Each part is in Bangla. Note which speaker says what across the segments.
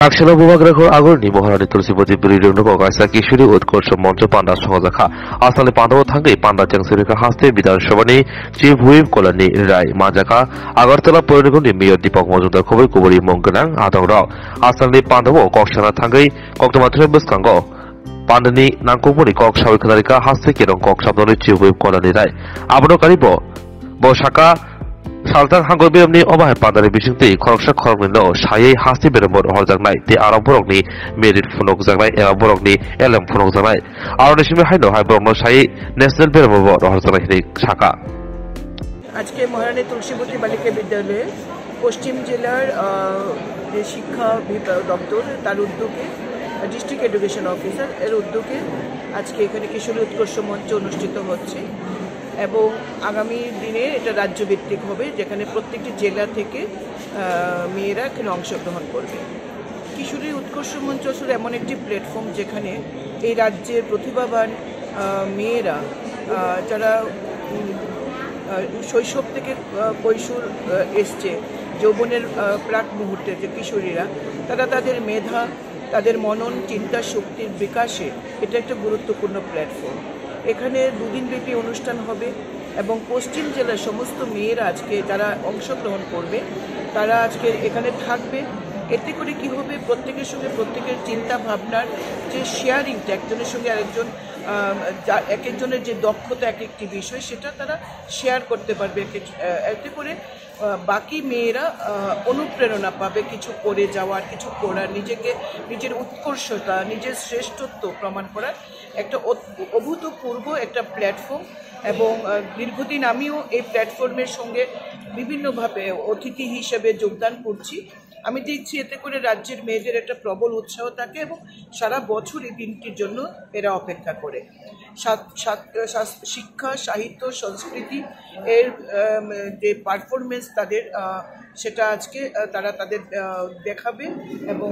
Speaker 1: আকশালা 부마그라고 아고니 모하라니 tulsiboji 브리르노고 가이사 কিশোরী উৎকর্ষ মঞ্চ পান্ডা সহজাখা আসালে পান্ডাও থাঙ্গে পান্ডা চ্যাংসুরিকা হাসতে বিধানসভানি চিফ হুইপ কলানি রায় মাজাকা আগরতলা পৌরনিগমনি মেয়র দীপক মজুমদার খবর কুবরি মঙ্গনাং আদংরাও আসালে পান্ডাও কক্সানা থাঙ্গে কক্তমাত্রে বসকাঙ্গ পান্ডানি নাংকুমনি কক সাবিখানারিকা হাসতে কেরং কক সাবদনি চিফ হুইপ কলানি রায় আবনকারিব বসাকা সালতান হাঙ্গর বেরমনি অবাহে পান্ডানি বিসিংতি খরকসা খরমনিল সাयै হাসতি বেরমর হরজাংনাই তে আরব বরকনি মেরিট ফুনক জাংনাই এবা বরকনি এলএম ফুনক জাংনাই আরো দেশমি হাইনো হাই বরকন সাयै ন্যাশনাল বেরমর হরজাংনাই হিনি শাখা
Speaker 2: আজকে মহারানী তুলসীবতী বালিকা বিদ্যালয়ে পশ্চিম জেলার যে শিক্ষা দপ্তর তার উদ্যোগে ডিস্ট্রিক্ট এডুকেশন অফিসার এর উদ্যোগে আজকে এখানে কিশোরী উৎকর্ষ মঞ্চ অনুষ্ঠিত হচ্ছে এবং আগামী দিনে এটা রাজ্যভিত্তিক হবে যেখানে প্রত্যেকটি জেলা থেকে মেয়েরা এখানে অংশগ্রহণ করবে। কিশোরী উৎকর্ষ মঞ্চ আসলে এমন একটি প্ল্যাটফর্ম যেখানে এই রাজ্যের প্রতিভাবান মেয়েরা যারা শৈশব থেকে কৈশোর এসছে যৌবনের প্রাক মুহূর্তে যে কিশোরীরা তারা তাদের মেধা তাদের মনন চিন্তা শক্তির বিকাশে এটা একটা গুরুত্বপূর্ণ প্ল্যাটফর্ম। এখানে দুদিনব্যাপী অনুষ্ঠান হবে এবং পশ্চিম জেলার সমস্ত মেয়েরা আজকে যারা অংশগ্রহণ করবে তারা আজকে এখানে থাকবে। এতে করে কি হবে প্রত্যেকের সঙ্গে প্রত্যেকের চিন্তা ভাবনার যে শেয়ারিংটা একজনের সঙ্গে আরেকজন এক একজনের যে দক্ষতা এক একটি বিষয় সেটা তারা শেয়ার করতে পারবে। এতে করে বাকি মেয়েরা অনুপ্রেরণা পাবে কিছু করে যাওয়ার কিছু করার নিজের উৎকর্ষতা নিজের শ্রেষ্ঠত্ব প্রমাণ করার একটা অভূতপূর্ব একটা প্ল্যাটফর্ম এবং দীর্ঘদিন আমিও এই প্ল্যাটফর্মের সঙ্গে বিভিন্নভাবে অতিথি হিসেবে যোগদান করছি। আমি দেখছি এতে করে রাজ্যের মেয়েদের একটা প্রবল উৎসাহ থাকে এবং সারা বছর এই দিনটির জন্য এরা অপেক্ষা করে। শিক্ষা সাহিত্য সংস্কৃতি এর যে পারফরমেন্স তাদের সেটা আজকে তারা তাদের দেখাবে এবং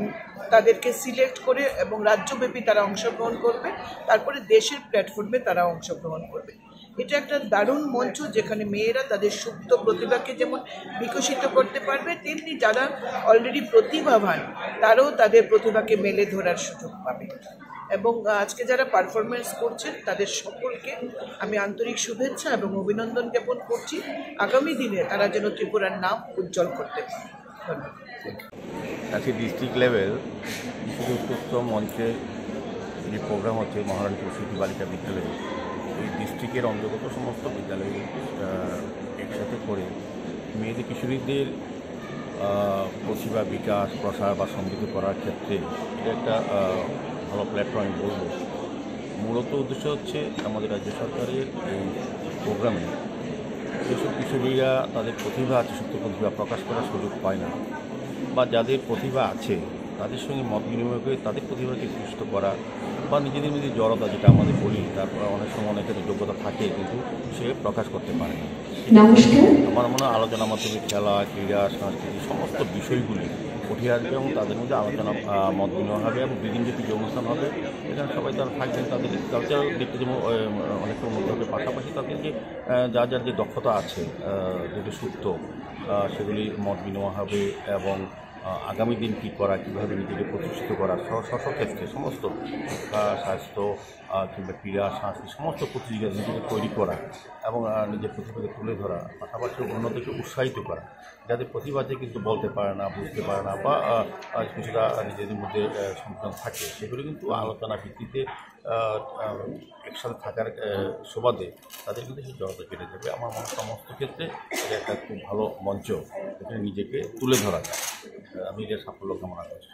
Speaker 2: তাদেরকে সিলেক্ট করে এবং রাজ্যব্যাপী তারা অংশগ্রহণ করবে, তারপরে দেশের প্ল্যাটফর্মে তারা অংশগ্রহণ করবে। এটা একটা দারুণ মঞ্চ যেখানে মেয়েরা তাদের সুপ্ত প্রতিভাকে যেমন বিকশিত করতে পারবে তেমনি যারা অলরেডি প্রতিভাবান তারাও তাদের প্রতিভাকে মেলে ধরার সুযোগ পাবে এবং আজকে যারা পারফরমেন্স করছেন তাদের সকলকে আমি আন্তরিক শুভেচ্ছা এবং অভিনন্দন জ্ঞাপন করছি। আগামী দিনে তারা যেন ত্রিপুরার নাম উজ্জ্বল করতে পারে। ধন্যবাদ।
Speaker 3: আজকে ডিস্ট্রিক্ট লেভেল কিশোরী উৎকর্ষ মঞ্চে যে প্রোগ্রাম হচ্ছে মহারানী তুলসীবতী বালিকা বিদ্যালয়ে এই ডিস্ট্রিক্টের অন্তর্গত সমস্ত বিদ্যালয়ে একসাথে করে মেয়েদের কিশোরীদের প্রতিভা বিকাশ প্রসার বা সমৃদ্ধ করার ক্ষেত্রে এটা একটা ভালো প্ল্যাটফর্ম আমি বলব। মূলত উদ্দেশ্য হচ্ছে আমাদের রাজ্য সরকারের এই প্রোগ্রামে যেসব কিশোরীরা তাদের প্রতিভা আছে সুপ্ত প্রতিভা প্রকাশ করার সুযোগ পায় না বা যাদের প্রতিভা আছে তাদের সঙ্গে মত বিনিময় করে তাদের প্রতিভাকে পুষ্ট করা বা নিজেদের মধ্যে জড়তা যেটা আমাদের বলি তারপর অনেক সময় অনেকের যোগ্যতা থাকে কিন্তু সে প্রকাশ করতে পারে না। আমার মনে হয় আলোচনার মাধ্যমে খেলা ক্রীড়া সংস্কৃতি সমস্ত বিষয়গুলি উঠে আসবে এবং তাদের মধ্যে আলোচনা মত বিনিময় হবে এবং দিনব্যাপী যে অনুষ্ঠান হবে এখানে সবাই তারা থাকবেন, তাদের কালচার দেখতে যেমন অনেকটা উন্নত হবে, পাশাপাশি তাদের যে যার যে দক্ষতা আছে যেটা সুপ্ত সেগুলি মত বিনিময় হবে এবং আগামী দিন কী করা কীভাবে নিজেকে প্রতিষ্ঠিত করা ক্ষেত্রে সমস্ত শিক্ষা স্বাস্থ্য কিংবা ক্রীড়া সংস্কৃতি সমস্ত প্রতিযোগিতা নিজেকে তৈরি করা এবং নিজের প্রতিভাকে তুলে ধরা, পাশাপাশি অন্যদেরকে উৎসাহিত করা যাদের প্রতিভা আছে কিন্তু বলতে পারে না বুঝতে পারে না বা কিছুটা নিজেদের মধ্যে সন্তান থাকে সেগুলো কিন্তু আলোচনা ভিত্তিতে একসাথে থাকার সুবাদে তাদের কিন্তু সেই জড়তা কেটে যাবে। আমার মনে সমস্ত ক্ষেত্রে এটা একটা খুব ভালো মঞ্চ এখানে নিজেকে তুলে ধরা যায়। আমি এর সাফল্য কামনা করছি।